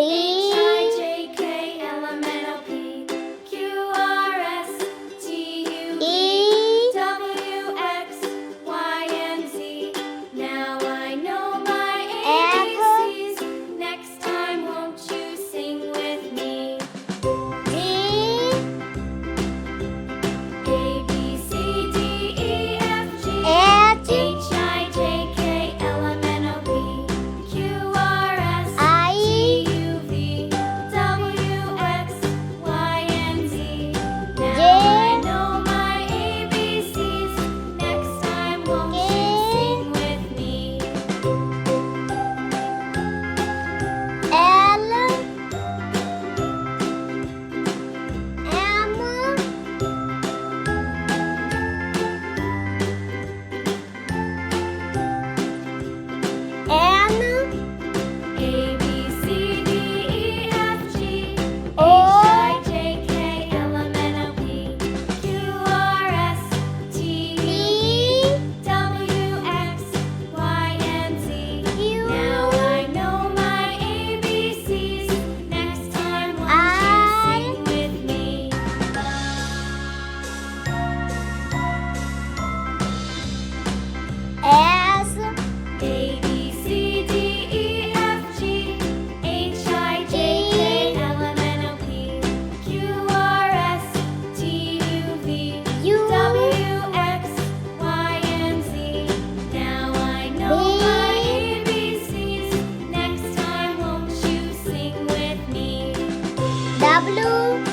D, H I J K L M N O P Q R S T U V E, W X Y and Z. Now I know my F, ABCs. Next time, won't you sing with me? G, A B C D E F G H, H I J K L M N O P Q R S I, T U V W X Y and Z. Now I know my ABCs. Next time, won't you sing with me? L, M, N, A B C D E F G H O, I J K L M N O P Q R S T U P, W X Y and Z. Q, Now I know my ABCs. Next time, won't R, you sing with me? S, A B C D E F G H I J K L M N O P Q R S T U V U, W X Y and Z. Now I know my ABCs. Next time, won't you sing with me? W,